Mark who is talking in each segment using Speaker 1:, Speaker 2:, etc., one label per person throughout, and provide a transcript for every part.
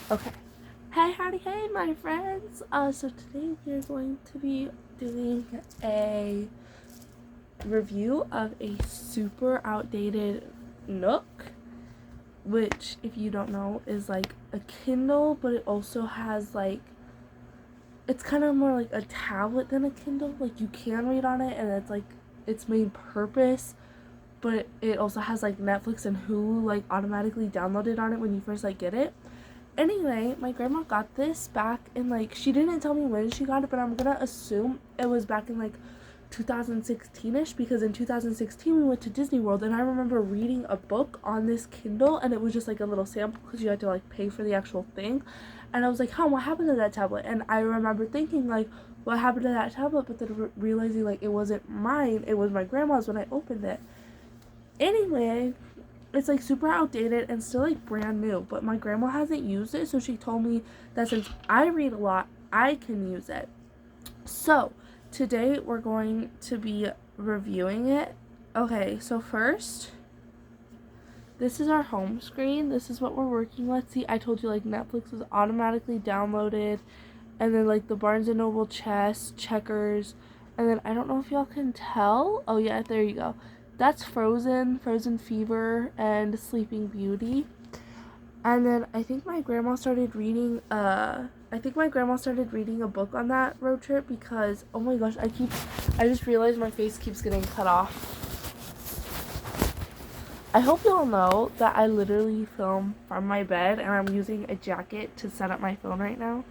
Speaker 1: Okay. Hey, howdy, hey, my friends. So today we're going to be doing a review of a super outdated Nook, which, if you don't know, is like a Kindle, but it also has like, it's kind of more like a tablet than a Kindle. Like, you can read on it, and it's like, its main purpose, but it also has like Netflix and Hulu like automatically downloaded on it when you first like get it. Anyway, my grandma got this back in like, she didn't tell me when she got it, but I'm gonna assume it was back in like 2016ish, because in 2016 we went to Disney World and I remember reading a book on this Kindle, and it was just like a little sample because you had to like pay for the actual thing. And I was like, huh, what happened to that tablet? And I remember thinking like, what happened to that tablet? But then realizing like it wasn't mine, it was my grandma's when I opened it. Anyway, it's like super outdated and still like brand new, but my grandma hasn't used it, so she told me that since I read a lot, I can use it. So today we're going to be reviewing it. Okay, so first, this is our home screen. This is what we're working with. See, I told you like Netflix is automatically downloaded, and then like the Barnes and Noble chess, checkers, and then I don't know if y'all can tell. Oh yeah, there you go. That's Frozen, Frozen Fever, and Sleeping Beauty. And then I think my grandma started reading a book on that road trip, because oh my gosh, I just realized my face keeps getting cut off. I hope y'all know that I literally film from my bed and I'm using a jacket to set up my phone right now,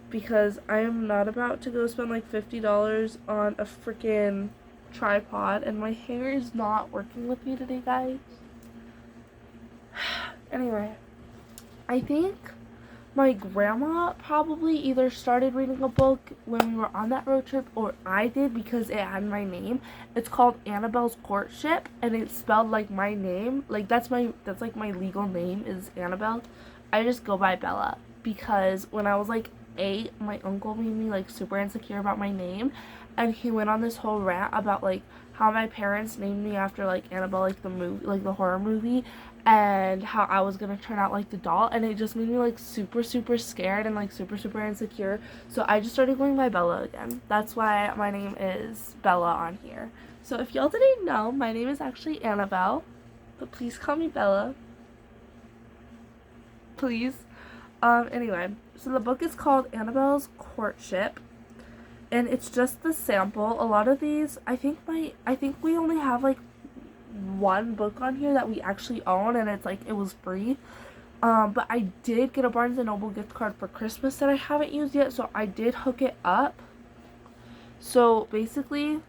Speaker 1: because I am not about to go spend like $50 on a freaking tripod, and my hair is not working with me today, guys. Anyway, I think my grandma probably either started reading a book when we were on that road trip, or I did, because it had my name. It's called Annabelle's Courtship, and it's spelled like my name. Like that's like my legal name is Annabelle. I just go by Bella, because when I was like 8, my uncle made me like super insecure about my name, and he went on this whole rant about like how my parents named me after like Annabelle, like the movie, like the horror movie, and how I was gonna turn out like the doll, and it just made me like super super scared and like super super insecure. So I just started going by Bella again. That's why my name is Bella on here. So if y'all didn't know, my name is actually Annabelle, but please call me Bella, please. Anyway, so the book is called Annabelle's Courtship, and it's just the sample. A lot of these, I think we only have like one book on here that we actually own, and it's like it was free. But I did get a Barnes and Noble gift card for Christmas that I haven't used yet, so I did hook it up. So basically,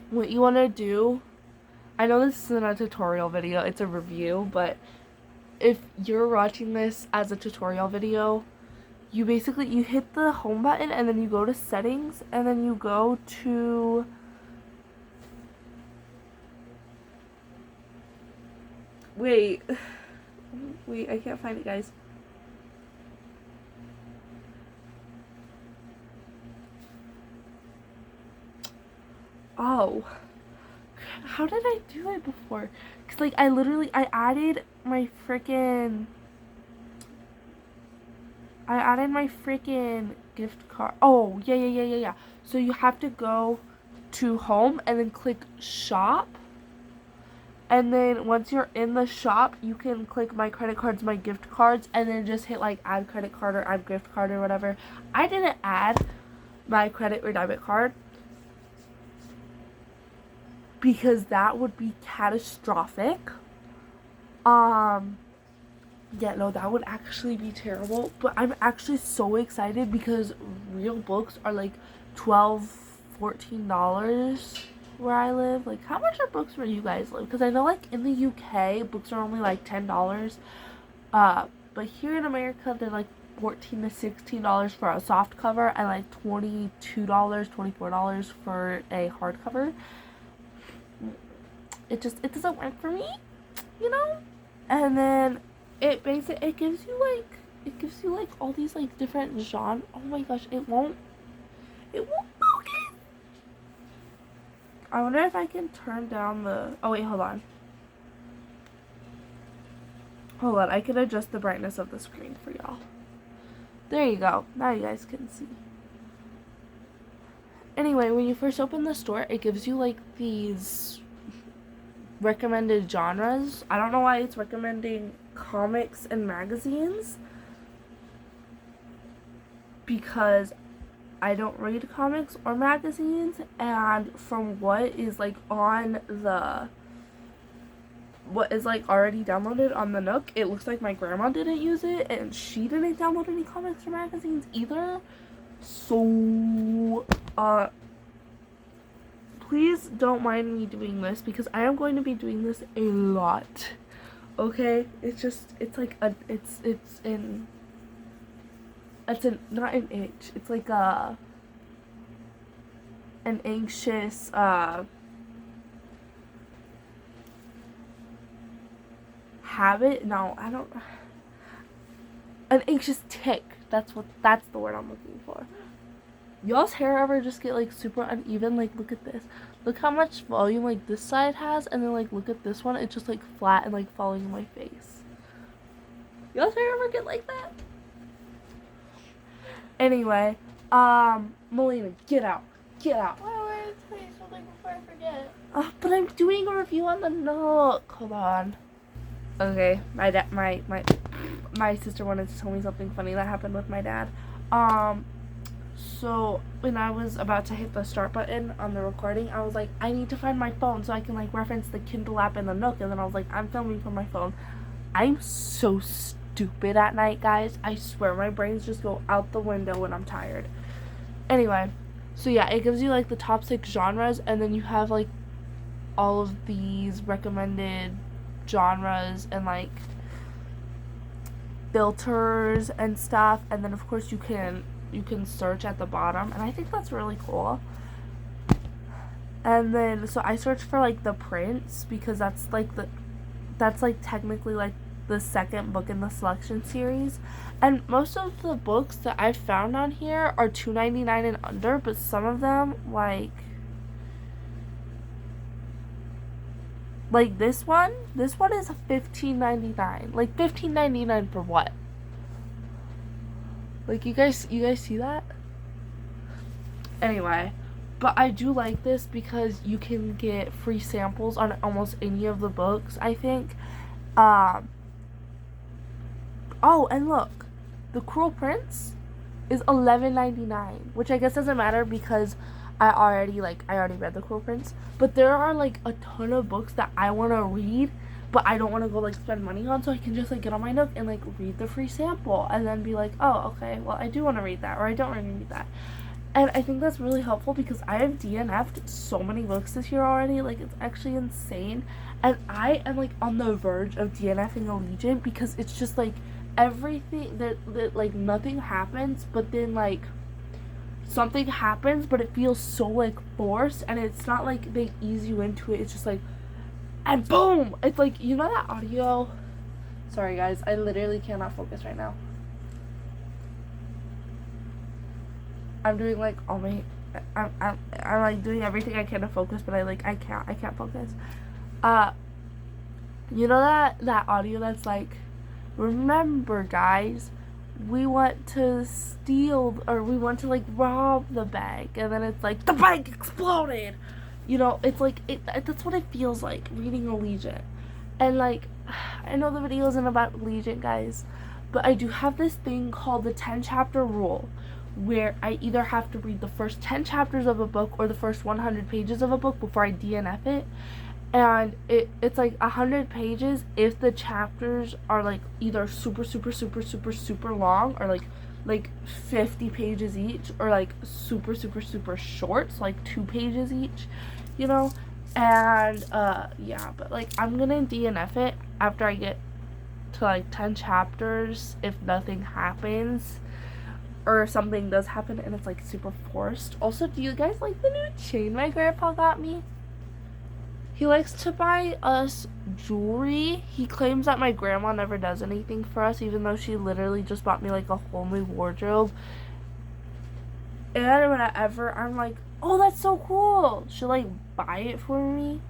Speaker 1: what you want to do, I know this isn't a tutorial video, it's a review, but if you're watching this as a tutorial video, you hit the home button, and then you go to settings, and then you go to wait, I can't find it, guys. Oh, how did I do it before? Because like I added my freaking gift card. Oh, yeah. So you have to go to home and then click shop, and then once you're in the shop, you can click my credit cards, my gift cards, and then just hit like add credit card or add gift card or whatever. I didn't add my credit or debit card, because that would be catastrophic. Yeah, no, that would actually be terrible. But I'm actually so excited, because real books are like $12, $14 where I live. Like, how much are books where you guys live? Because I know like in the UK, books are only like $10. But here in America, they're like $14 to $16 for a soft cover, and like $22, $24 for a hardcover. It doesn't work for me, you know? And then it gives you like all these like different genres. Oh my gosh, it won't focus. I wonder if I can turn down the, oh wait, hold on. Hold on, I can adjust the brightness of the screen for y'all. There you go. Now you guys can see. Anyway, when you first open the store, it gives you like these recommended genres. I don't know why it's recommending comics and magazines, because I don't read comics or magazines, and from what is like on the what is like already downloaded on the Nook, it looks like my grandma didn't use it and she didn't download any comics or magazines either. So please don't mind me doing this, because I am going to be doing this a lot. Okay? It's like a not an itch. It's like an anxious habit. No, I don't. An anxious tick. That's the word I'm looking for. Y'all's hair ever just get like super uneven? Like, look at this. Look how much volume like this side has, and then like look at this one. It's just like flat and like falling in my face. Y'all's hair ever get like that? Anyway, Melina, get out. Get out.
Speaker 2: Why would I tell you something before I forget?
Speaker 1: But I'm doing a review on the Nook. Hold on. Okay, my sister wanted to tell me something funny that happened with my dad. So when I was about to hit the start button on the recording, I was like, I need to find my phone so I can like reference the Kindle app in the Nook, and then I was like, I'm filming from my phone. I'm so stupid at night, guys. I swear my brains just go out the window when I'm tired. Anyway, so yeah, it gives you like the top 6 genres, and then you have like all of these recommended genres and like filters and stuff, and then of course you can search at the bottom, and I think that's really cool. And then so I searched for like the prints, because that's like technically like the second book in the selection series, and most of the books that I've found on here are $2.99 and under, but some of them like this one is $15.99. Like $15.99 for what? Like, you guys see that? Anyway, but I do like this because you can get free samples on almost any of the books, I think. Oh, and look, The Cruel Prince is $11.99, which I guess doesn't matter because I already read The Cruel Prince. But there are like a ton of books that I want to read, but I don't want to go like spend money on, so I can just like get on my Nook and like read the free sample and then be like, oh, okay, well I do want to read that, or I don't want to read that. And I think that's really helpful because I have DNF'd so many books this year already. Like, it's actually insane. And I am like on the verge of DNFing Allegiant because it's just like everything that like nothing happens, but then like something happens, but it feels so like forced, and it's not like they ease you into it. It's just like, and boom! It's like, you know that audio? Sorry guys, I literally cannot focus right now. I'm doing like all my, I'm like doing everything I can to focus, but I can't focus. You know that audio that's like, remember guys, we want to steal, or we want to like rob the bank, and then it's like, the bank exploded! You know, it's like, that's what it feels like reading Allegiant. And like, I know the video isn't about Allegiant, guys, but I do have this thing called the 10 chapter rule, where I either have to read the first 10 chapters of a book or the first 100 pages of a book before I DNF it. And it's like 100 pages if the chapters are like either super long, or like 50 pages each, or like super short, so like 2 pages each, you know. And yeah, but like I'm gonna DNF it after I get to like 10 chapters if nothing happens, or something does happen and it's like super forced. Also, do you guys like the new chain my grandpa got me? He likes to buy us jewelry. He claims that my grandma never does anything for us, even though she literally just bought me like a whole new wardrobe. And whenever I'm like, oh, that's so cool, she'll like buy it for me.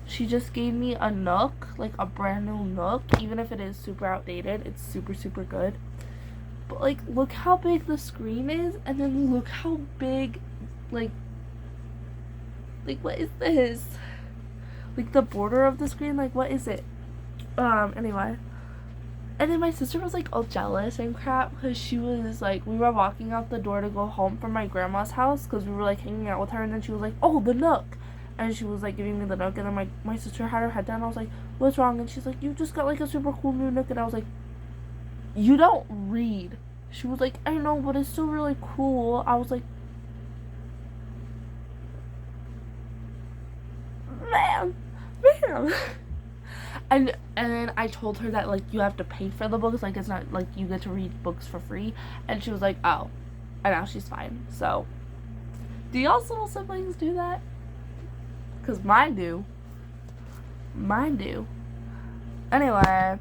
Speaker 1: she just gave me a Nook, like a brand new Nook. Even if it is super outdated, it's super, super good. But, like, look how big the screen is, and then look how big, like, what is this? Like, the border of the screen, like, what is it? Anyway. And then my sister was, like, all jealous and crap, because she was, like, we were walking out the door to go home from my grandma's house, because we were, like, hanging out with her, and then she was like, oh, the Nook. And she was, like, giving me the Nook, and then my sister had her head down. I was like, what's wrong? And she's like, you just got, like, a super cool new Nook. And I was like, you don't read. She was like, I know, but it's still really cool. I was like, man. And then I told her that, like, you have to pay for the books. Like, it's not, like, you get to read books for free. And she was like, oh. And now she's fine. So, do y'all's little siblings do that? Because mine do. Mine do. Anyway.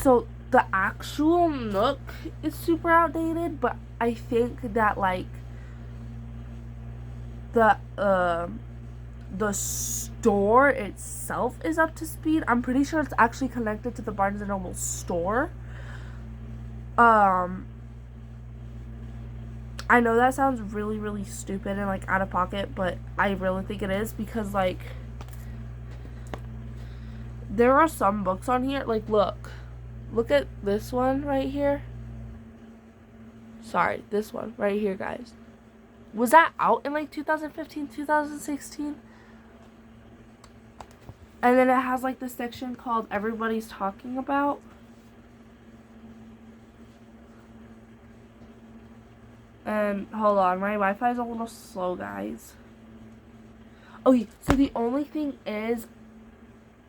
Speaker 1: So, the actual Nook is super outdated. But I think that, like, the store itself is up to speed. I'm pretty sure it's actually connected to the Barnes & Noble store. I know that sounds really, really stupid and, like, out of pocket, but I really think it is, because, like, there are some books on here, like, look at this one right here. Sorry, this one right here, guys. Was that out in, like, 2015, 2016? And then it has, like, this section called Everybody's Talking About. And hold on, my Wi-Fi is a little slow, guys. Okay, so the only thing is,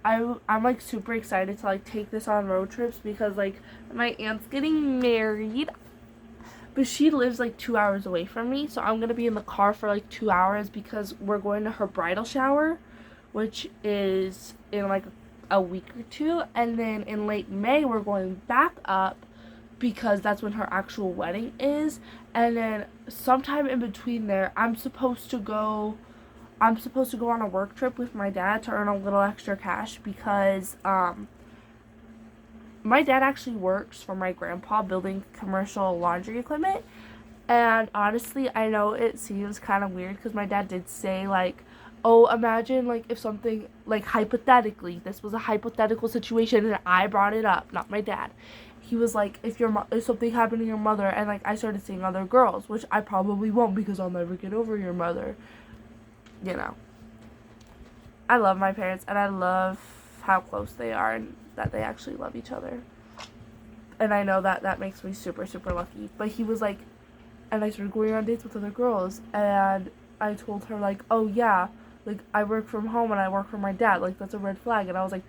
Speaker 1: I'm like super excited to, like, take this on road trips, because, like, my aunt's getting married, but she lives, like, 2 hours away from me, so I'm gonna be in the car for, like, 2 hours, because we're going to her bridal shower, which is in, like, a week or two, and then in late May we're going back up, because that's when her actual wedding is. And then sometime in between there, I'm supposed to go on a work trip with my dad to earn a little extra cash, because my dad actually works for my grandpa building commercial laundry equipment. And honestly, I know it seems kind of weird, because my dad did say, like, oh, imagine, like, if something, like, hypothetically, this was a hypothetical situation and I brought it up, not my dad. He was like, if something happened to your mother, and, like, I started seeing other girls, which I probably won't, because I'll never get over your mother. You know. I love my parents, and I love how close they are, and that they actually love each other. And I know that makes me super, super lucky. But he was like, and I started going on dates with other girls, and I told her, like, oh yeah, like, I work from home and I work for my dad, like, that's a red flag. And I was like,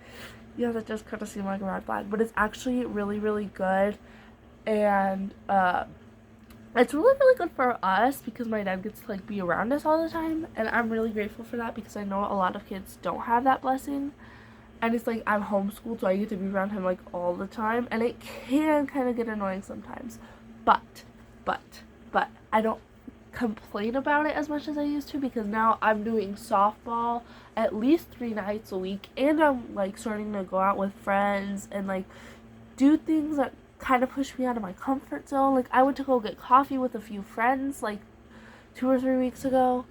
Speaker 1: yeah, that just kind of seemed like a red flag, but it's actually really, really good. And it's really, really good for us, because my dad gets to, like, be around us all the time, and I'm really grateful for that, because I know a lot of kids don't have that blessing. And it's like, I'm homeschooled, so I get to be around him, like, all the time, and it can kind of get annoying sometimes, but I don't complain about it as much as I used to, because now I'm doing softball at least 3 nights a week, and I'm, like, starting to go out with friends and, like, do things that kind of push me out of my comfort zone. Like, I went to go get coffee with a few friends, like, 2 or 3 weeks ago,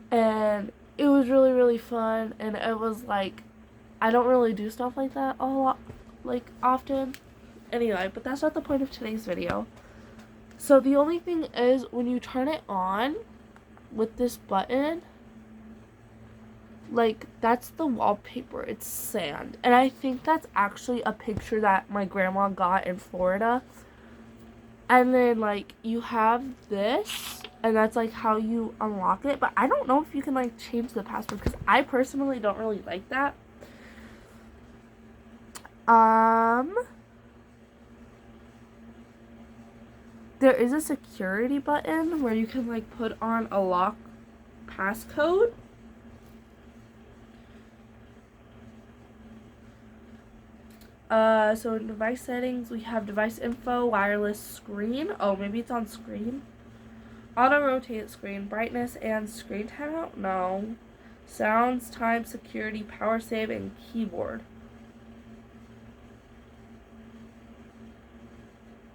Speaker 1: and it was really, really fun. And it was like, I don't really do stuff like that a lot, like, often. Anyway, but that's not the point of today's video. So the only thing is, when you turn it on with this button, like, that's the wallpaper. It's sand. And I think that's actually a picture that my grandma got in Florida. And then, like, you have this, and that's, like, how you unlock it. But I don't know if you can, like, change the password, because I personally don't really like that. There is a security button where you can, like, put on a lock passcode. So in device settings, we have device info, wireless screen. Oh, maybe it's on screen. Auto rotate screen, brightness and screen timeout? No. Sounds, time, security, power save, and keyboard.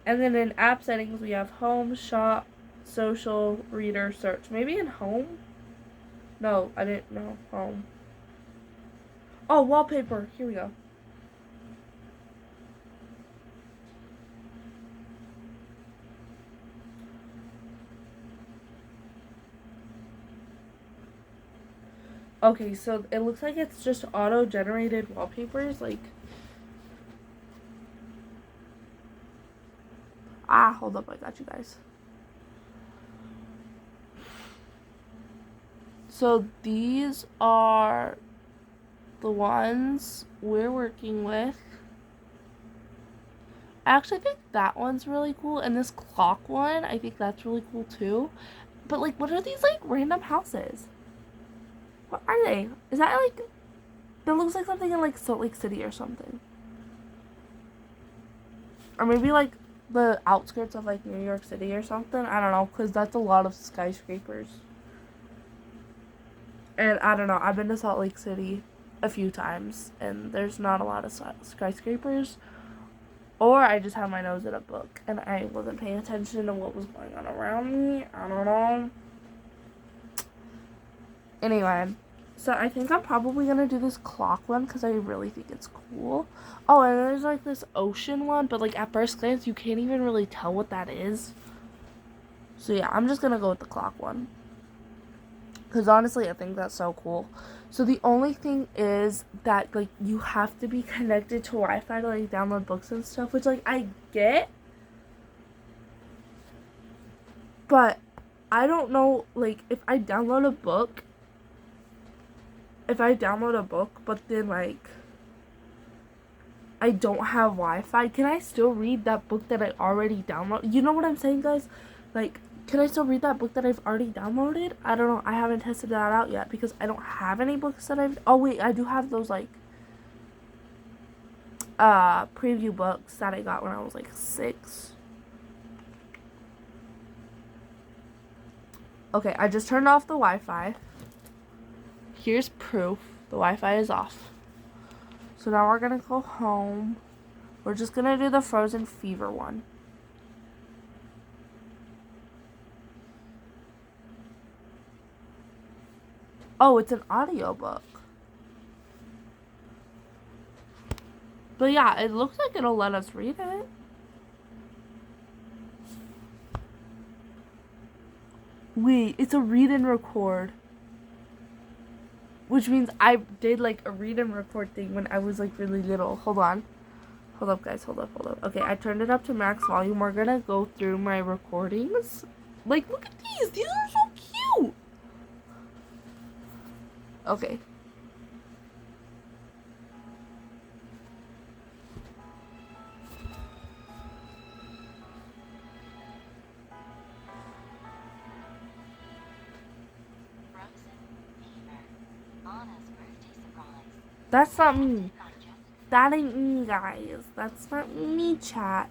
Speaker 1: And then in app settings, we have home, shop, social, reader, search. Maybe in home? No, I didn't know. Home. Oh, wallpaper. Here we go. Okay, so it looks like it's just auto-generated wallpapers, like... hold up, I got you guys. So these are the ones we're working with. I actually think that one's really cool, and this clock one, I think that's really cool too. But, like, what are these, like, random houses? What are they? Is that, like... That looks like something in, like, Salt Lake City or something. Or maybe, like, the outskirts of, like, New York City or something. I don't know, because that's a lot of skyscrapers. And I don't know, I've been to Salt Lake City a few times, and there's not a lot of skyscrapers. Or I just had my nose in a book, and I wasn't paying attention to what was going on around me. I don't know. Anyway, so I think I'm probably going to do this clock one, because I really think it's cool. Oh, and there's, like, this ocean one, but, like, at first glance, you can't even really tell what that is. So, yeah, I'm just going to go with the clock one. Because, honestly, I think that's so cool. So, the only thing is that, like, you have to be connected to Wi-Fi to, like, download books and stuff, which, like, I get. But I don't know, like, if I download a book, but then, like, I don't have Wi-Fi, can I still read that book that I already downloaded? You know what I'm saying, guys? Like, can I still read that book that I've already downloaded? I don't know. I haven't tested that out yet because I don't have any books that I've... Oh, wait. I do have those, like, preview books that I got when I was, like, 6. Okay, I just turned off the Wi-Fi. Here's proof. The Wi-Fi is off. So now we're gonna go home. We're just gonna do the Frozen Fever one. Oh, it's an audiobook. But yeah, it looks like it'll let us read it. Wait, it's a read and record. Which means I did, like, a read and record thing when I was, like, really little. Hold on. Hold up, guys. Hold up. Okay, I turned it up to max volume. We're gonna go through my recordings. Like, look at these. These are so cute. Okay. That's not me. That ain't me, guys. That's not me, chat.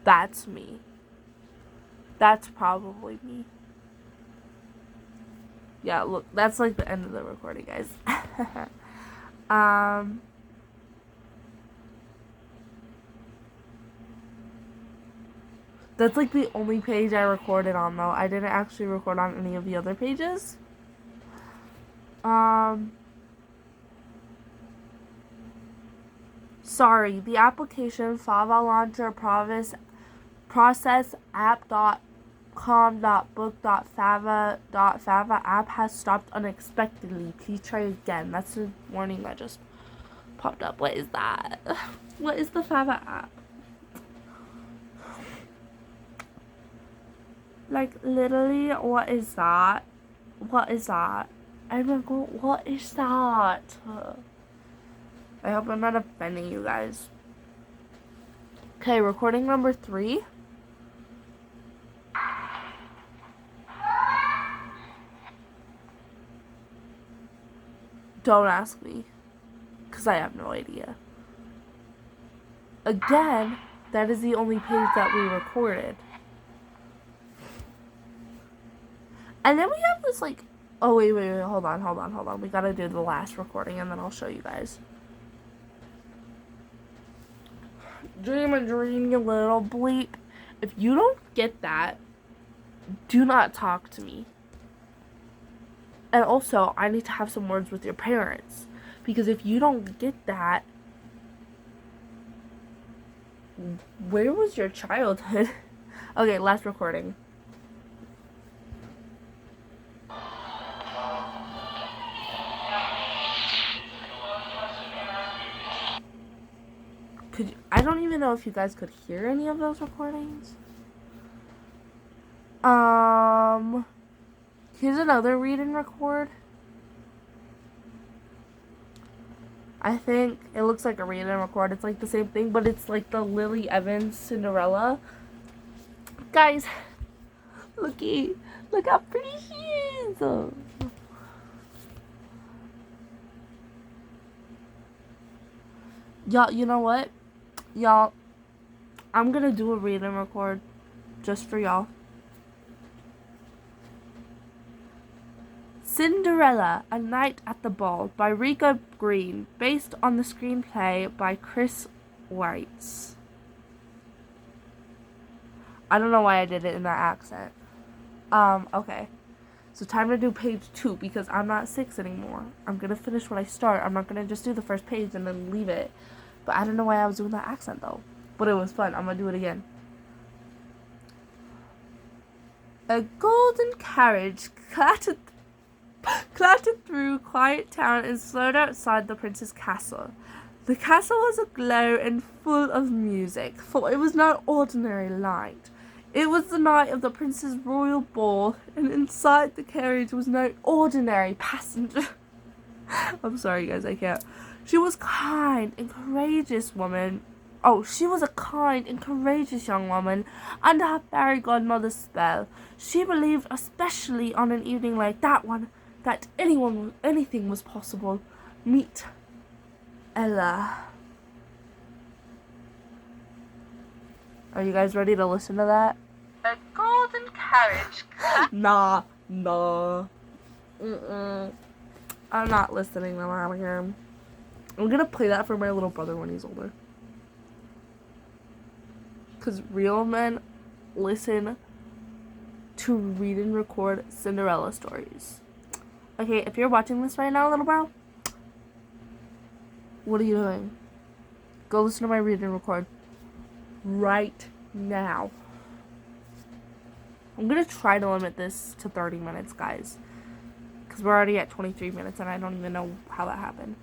Speaker 1: That's me. That's probably me. Yeah, look, that's like the end of the recording, guys. That's like the only page I recorded on, though. I didn't actually record on any of the other pages. Sorry, the application Fava Launcher process app.com.book.fava app has stopped unexpectedly. Please try again. That's the warning that just popped up. What is that? What is the Fava app? Like, literally, what is that? What is that? I'm like, what is that? I hope I'm not offending you guys. Okay, recording number 3. Don't ask me, because I have no idea. Again, that is the only page that we recorded. And then we have this like, oh wait, hold on. We gotta do the last recording and then I'll show you guys. Dream a dream, you little bleep. If you don't get that, do not talk to me. And also, I need to have some words with your parents. Because if you don't get that, where was your childhood? Okay, last recording. I don't even know if you guys could hear any of those recordings. Here's another read and record. I think it looks like a read and record. It's like the same thing, but it's like the Lily Evans Cinderella. Guys, look how pretty she is. Y'all, you know what? Y'all, I'm gonna do a read and record just for y'all. Cinderella, A Night at the Ball by Rika Green, based on the screenplay by Chris Weitz. I don't know why I did it in that accent. Okay. So time to do page 2 because I'm not 6 anymore. I'm gonna finish what I start. I'm not gonna just do the first page and then leave it. But I don't know why I was doing that accent though. But it was fun. I'm gonna do it again. A golden carriage clattered through quiet town and slowed outside the prince's castle. The castle was aglow and full of music, for it was no ordinary night. It was the night of the prince's royal ball, and inside the carriage was no ordinary passenger. I'm sorry, guys, I can't. She was a kind and courageous young woman under her fairy godmother's spell. She believed, especially on an evening like that one, that anything was possible. Meet Ella. Are you guys ready to listen to that?
Speaker 2: A golden carriage.
Speaker 1: Nah. I'm not listening to that again. I'm gonna play that for my little brother when he's older. Because real men listen to read and record Cinderella stories. Okay, if you're watching this right now, little bro, what are you doing? Go listen to my read and record right now. I'm gonna try to limit this to 30 minutes, guys. Because we're already at 23 minutes and I don't even know how that happened.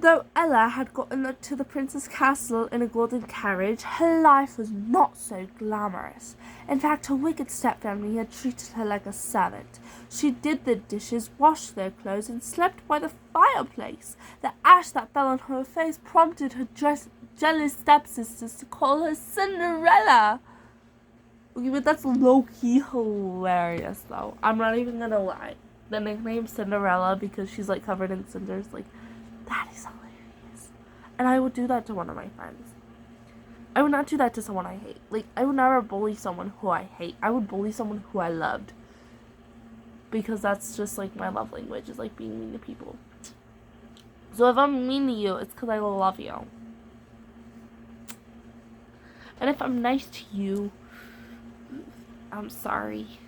Speaker 1: Though Ella had gotten to the prince's castle in a golden carriage, her life was not so glamorous. In fact, her wicked stepfamily had treated her like a servant. She did the dishes, washed their clothes, and slept by the fireplace. The ash that fell on her face prompted her jealous stepsisters to call her Cinderella. Okay, but that's low-key hilarious, though. I'm not even gonna lie. The nickname Cinderella, because she's, like, covered in cinders, like, that is hilarious. And I would do that to one of my friends. I would not do that to someone I hate. Like, I would never bully someone who I hate. I would bully someone who I loved. Because that's just, like, my love language, is, like, being mean to people. So if I'm mean to you, it's because I love you. And if I'm nice to you, I'm sorry.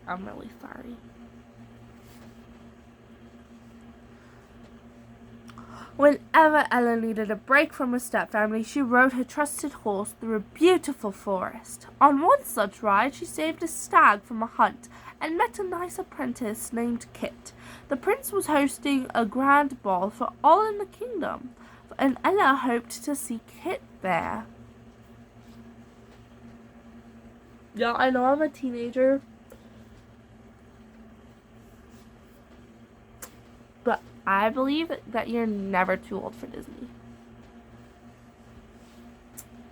Speaker 1: I'm really sorry. Whenever Ella needed a break from her stepfamily, she rode her trusted horse through a beautiful forest. On one such ride, she saved a stag from a hunt and met a nice apprentice named Kit. The prince was hosting a grand ball for all in the kingdom, and Ella hoped to see Kit there. Yeah, I know I'm a teenager, but I believe that you're never too old for Disney.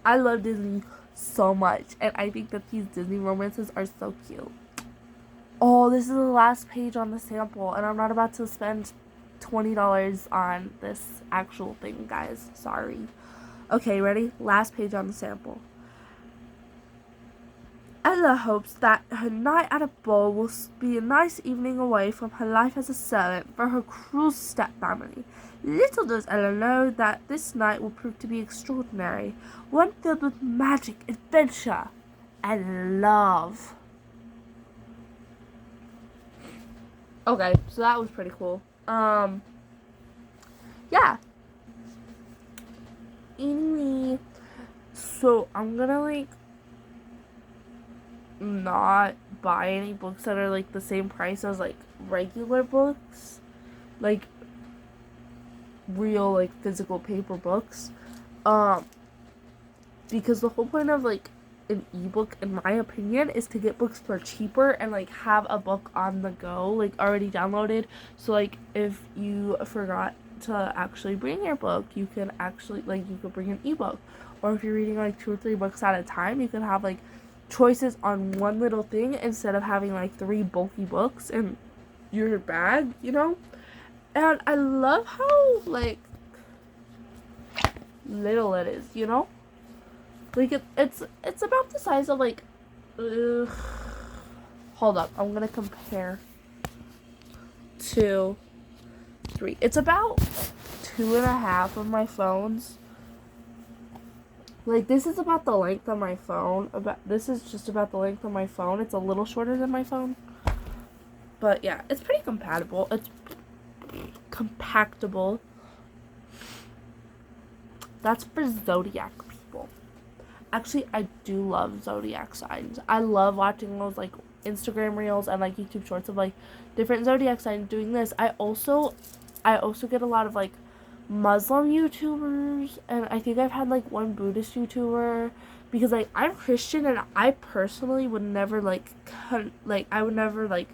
Speaker 1: I love Disney so much, and I think that these Disney romances are so cute. Oh, this is the last page on the sample, and I'm not about to spend $20 on this actual thing, guys. Sorry. Okay, ready? Last page on the sample. Ella hopes that her night at a ball will be a nice evening away from her life as a servant for her cruel stepfamily. Little does Ella know that this night will prove to be extraordinary, one filled with magic, adventure, and love. Okay, so that was pretty cool. Yeah. Anyway, so I'm gonna like not buy any books that are like the same price as like regular books, like real like physical paper books, um because the whole point of like an ebook, in my opinion, is to get books for cheaper and like have a book on the go, like already downloaded. So like if you forgot to actually bring your book, you can actually like you could bring an ebook, or if you're reading like 2 or 3 books at a time, you can have like choices on one little thing instead of having like 3 bulky books in your bag, you know. And I love how like little it is, you know. Like it's about the size of like. Ugh. Hold up, I'm gonna compare. 2, 3. It's about 2.5 of my phones. Like this is about the length of my phone. This is just about the length of my phone. It's a little shorter than my phone. But yeah, it's pretty compatible. It's compactable. That's for zodiac people. Actually, I do love zodiac signs. I love watching those like Instagram reels and like YouTube shorts of like different zodiac signs doing this. I also get a lot of like Muslim YouTubers, and I think I've had like one Buddhist YouTuber, because like I'm Christian and I personally would never like I would never like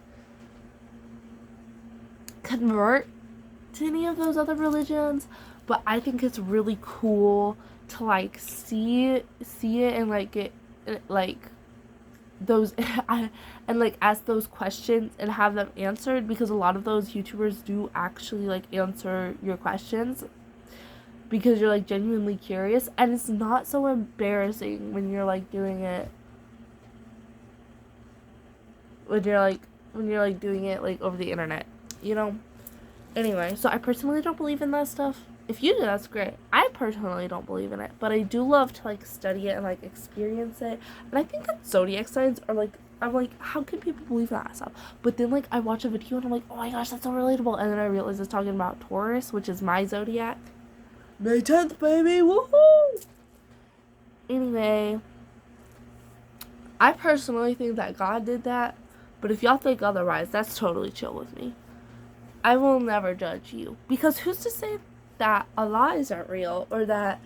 Speaker 1: convert to any of those other religions, but I think it's really cool to like see it and like get like those and like ask those questions and have them answered, because a lot of those YouTubers do actually like answer your questions because you're like genuinely curious, and it's not so embarrassing when you're like doing it when you're like doing it like over the internet, you know. Anyway, so I personally don't believe in that stuff. If you do, that's great. I personally don't believe in it, but I do love to like study it and like experience it. And I think that zodiac signs are like, I'm like, how can people believe that stuff? But then like I watch a video and I'm like, oh my gosh, that's so relatable. And then I realize it's talking about Taurus, which is my zodiac. May 10th, baby, woohoo! Anyway, I personally think that God did that, but if y'all think otherwise, that's totally chill with me. I will never judge you, because who's to say that Allah isn't real, or that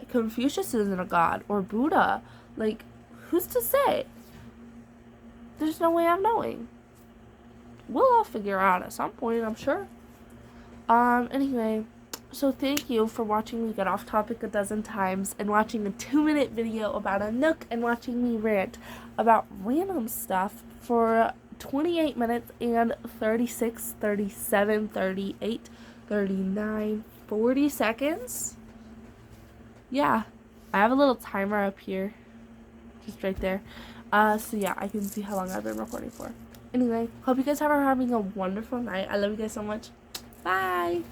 Speaker 1: Confucius isn't a god, or Buddha? Like, who's to say? There's no way of knowing. We'll all figure out at some point, I'm sure. Anyway, so thank you for watching me get off topic a dozen times and watching a 2-minute video about a Nook and watching me rant about random stuff for 28 minutes and 36, 37, 38, 39, 40 seconds. Yeah, I have a little timer up here, just right there. So yeah, I can see how long I've been recording for. Anyway, hope you guys are having a wonderful night. I love you guys so much. Bye!